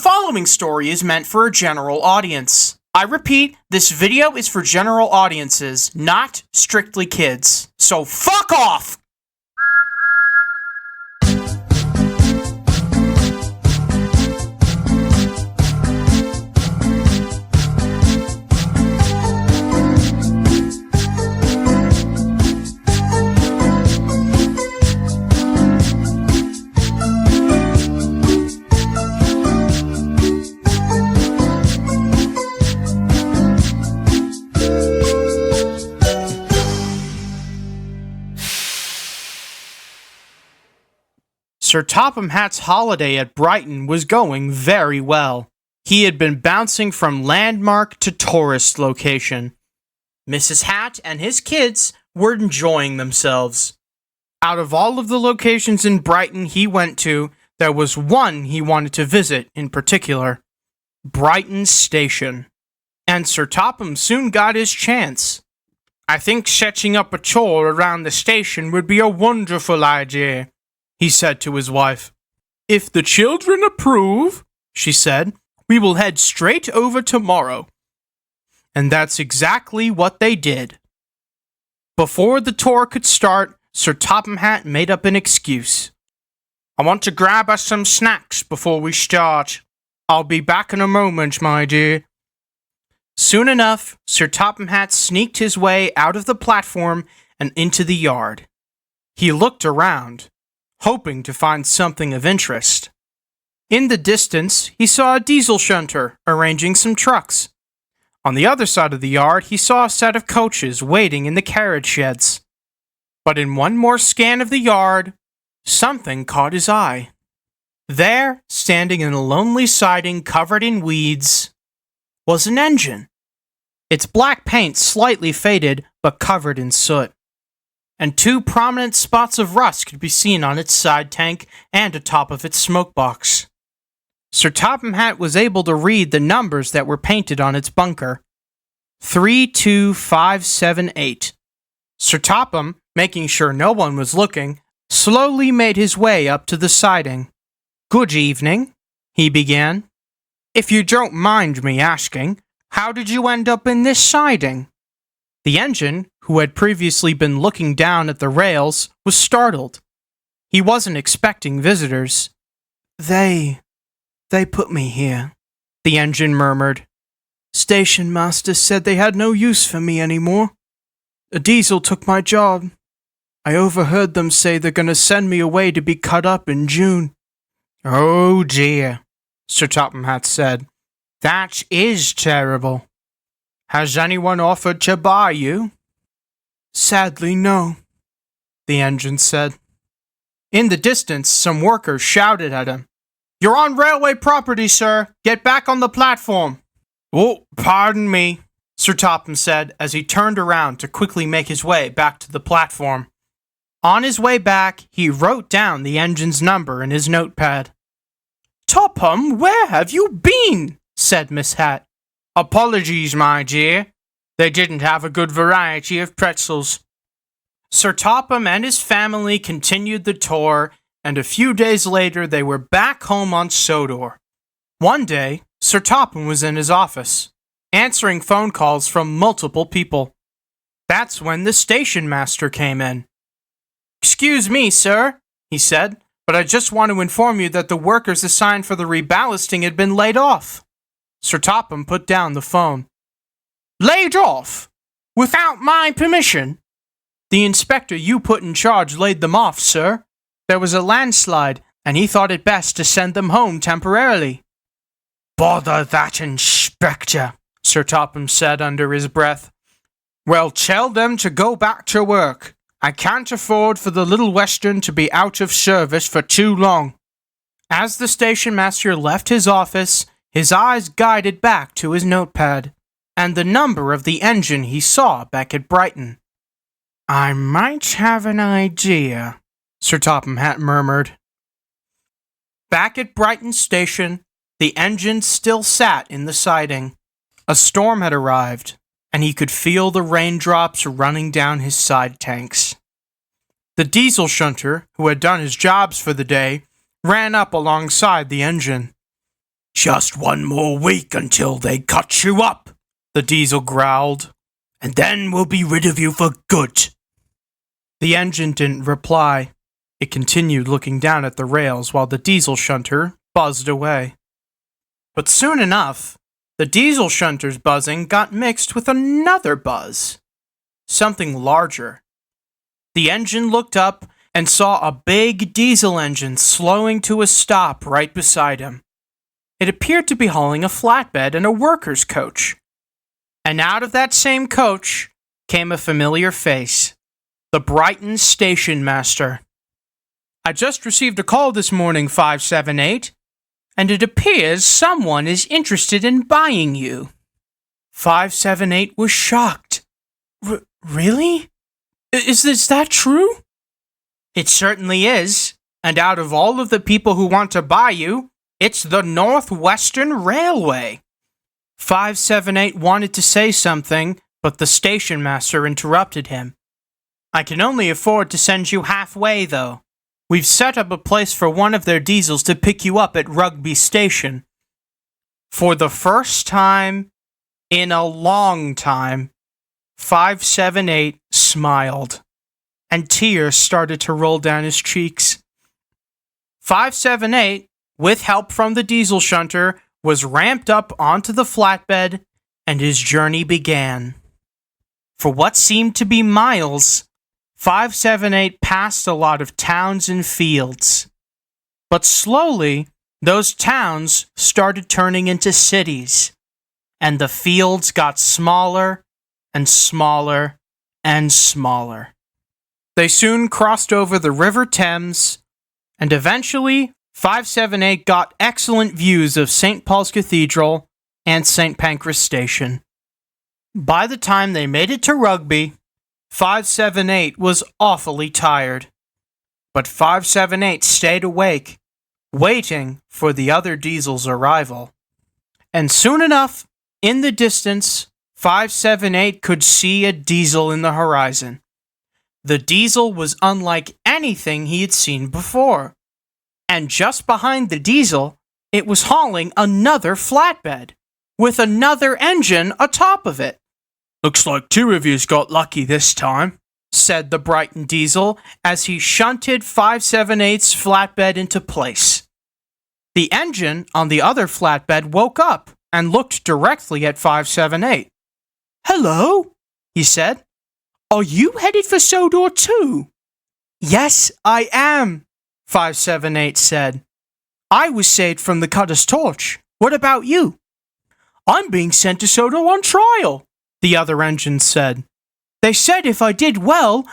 following story is meant for a general audience. I repeat, this video is for general audiences, not strictly kids. So fuck off! Sir Topham Hatt's holiday at Brighton was going very well. He had been bouncing from landmark to tourist location. Mrs. Hatt and his kids were enjoying themselves. Out of all of the locations in Brighton he went to, there was one he wanted to visit in particular. Brighton Station. And Sir Topham soon got his chance. "I think setting up a tour around the station would be a wonderful idea," he said to his wife. "If the children approve," she said, "we will head straight over tomorrow." And that's exactly what they did. Before the tour could start, Sir Topham Hatt made up an excuse. "I want to grab us some snacks before we start. I'll be back in a moment, my dear." Soon enough, Sir Topham Hatt sneaked his way out of the platform and into the yard. He looked around, hoping to find something of interest. In the distance, he saw a diesel shunter arranging some trucks. On the other side of the yard, he saw a set of coaches waiting in the carriage sheds. But in one more scan of the yard, something caught his eye. There, standing in a lonely siding covered in weeds, was an engine. Its black paint slightly faded but covered in soot, and two prominent spots of rust could be seen on its side tank and atop of its smoke box. Sir Topham Hatt was able to read the numbers that were painted on its bunker. 32578. Sir Topham, making sure no one was looking, slowly made his way up to the siding. "Good evening," he began. "If you don't mind me asking, how did you end up in this siding?" The engine, who had previously been looking down at the rails, was startled. He wasn't expecting visitors. They put me here," the engine murmured. "Station master said they had no use for me anymore. A diesel took my job. I overheard them say they're going to send me away to be cut up in June." "Oh dear," Sir Topham Hatt said. "That is terrible. Has anyone offered to buy you?" "Sadly, no," the engine said. In the distance, some workers shouted at him. "You're on railway property, sir. Get back on the platform." "Oh, pardon me," Sir Topham said as he turned around to quickly make his way back to the platform. On his way back, he wrote down the engine's number in his notepad. "Topham, where have you been?" said Miss Hatt. "Apologies, my dear. They didn't have a good variety of pretzels." Sir Topham and his family continued the tour, and a few days later they were back home on Sodor. One day, Sir Topham was in his office, answering phone calls from multiple people. That's when the station master came in. "Excuse me, sir," he said, "but I just want to inform you that the workers assigned for the reballasting had been laid off." Sir Topham put down the phone. "Laid off? Without my permission?" "The inspector you put in charge laid them off, sir. There was a landslide, and he thought it best to send them home temporarily." "Bother that inspector," Sir Topham said under his breath. "Well, tell them to go back to work. I can't afford for the Little Western to be out of service for too long." As the station master left his office, his eyes guided back to his notepad, and the number of the engine he saw back at Brighton. "I might have an idea," Sir Topham Hatt murmured. Back at Brighton Station, the engine still sat in the siding. A storm had arrived, and he could feel the raindrops running down his side tanks. The diesel shunter, who had done his jobs for the day, ran up alongside the engine. Just one more week until they cut you up, the diesel growled, and then we'll be rid of you for good. The engine didn't reply. It continued looking down at the rails while the diesel shunter buzzed away. But soon enough, the diesel shunter's buzzing got mixed with another buzz. Something larger. The engine looked up and saw a big diesel engine slowing to a stop right beside him. It appeared to be hauling a flatbed and a worker's coach. And out of that same coach came a familiar face, the Brighton station master. I just received a call this morning, 578, and it appears someone is interested in buying you. 578 was shocked. Really? Is that true? It certainly is, and out of all of the people who want to buy you, it's the Northwestern Railway. 578 wanted to say something, but the station master interrupted him. I can only afford to send you halfway, though. We've set up a place for one of their diesels to pick you up at Rugby Station. For the first time in a long time, 578 smiled, and tears started to roll down his cheeks. 578, with help from the diesel shunter, was ramped up onto the flatbed, and his journey began. For what seemed to be miles, 578 passed a lot of towns and fields. But slowly, those towns started turning into cities, and the fields got smaller and smaller and smaller. They soon crossed over the River Thames, and eventually 578 got excellent views of St. Paul's Cathedral and St. Pancras Station. By the time they made it to Rugby, 578 was awfully tired. But 578 stayed awake, waiting for the other diesel's arrival. And soon enough, in the distance, 578 could see a diesel in the horizon. The diesel was unlike anything he had seen before. And just behind the diesel, it was hauling another flatbed, with another engine atop of it. Looks like two of yous got lucky this time, said the Brighton diesel as he shunted 578's flatbed into place. The engine on the other flatbed woke up and looked directly at 578. Hello, he said. Are you headed for Sodor too? Yes, I am, 578 said. I was saved from the Cutter's Torch. What about you? I'm being sent to Sodor on trial, the other engine said. They said if I did well,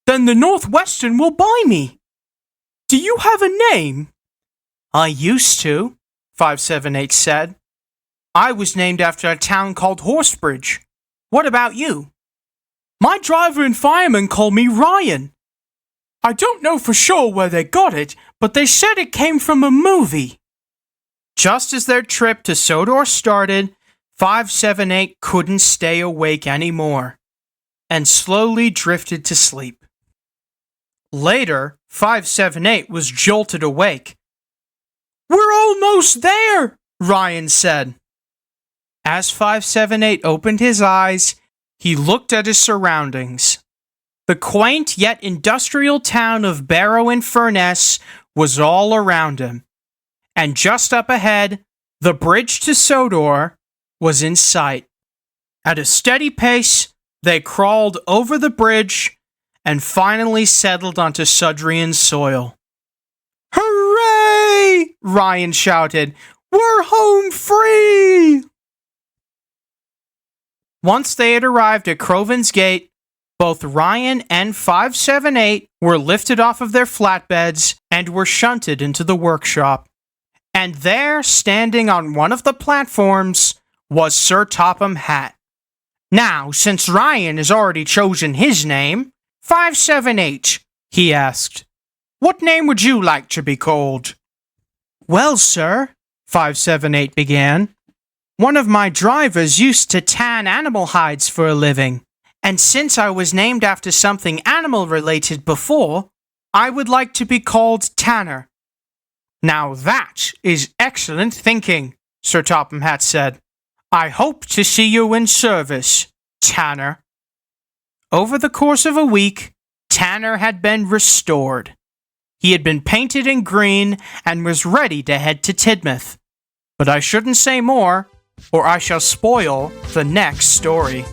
then the Northwestern will buy me. Do you have a name? I used to, 578 said. I was named after a town called Horsebridge. What about you? My driver and fireman call me Ryan. I don't know for sure where they got it, but they said it came from a movie. Just as their trip to Sodor started, 578 couldn't stay awake anymore, and slowly drifted to sleep. Later, 578 was jolted awake. We're almost there, Ryan said. As 578 opened his eyes, he looked at his surroundings. The quaint yet industrial town of Barrow-in-Furness was all around him, and just up ahead, the bridge to Sodor was in sight. At a steady pace, they crawled over the bridge and finally settled onto Sudrian soil. Hooray! Ryan shouted. We're home free! Once they had arrived at Crovan's Gate, both Ryan and 578 were lifted off of their flatbeds and were shunted into the workshop. And there, standing on one of the platforms, was Sir Topham Hatt. Now, since Ryan has already chosen his name, 578, he asked, what name would you like to be called? Well, sir, 578 began, one of my drivers used to tan animal hides for a living, and since I was named after something animal-related before, I would like to be called Tanner. Now that is excellent thinking, Sir Topham Hatt said. I hope to see you in service, Tanner. Over the course of a week, Tanner had been restored. He had been painted in green and was ready to head to Tidmouth. But I shouldn't say more, or I shall spoil the next story.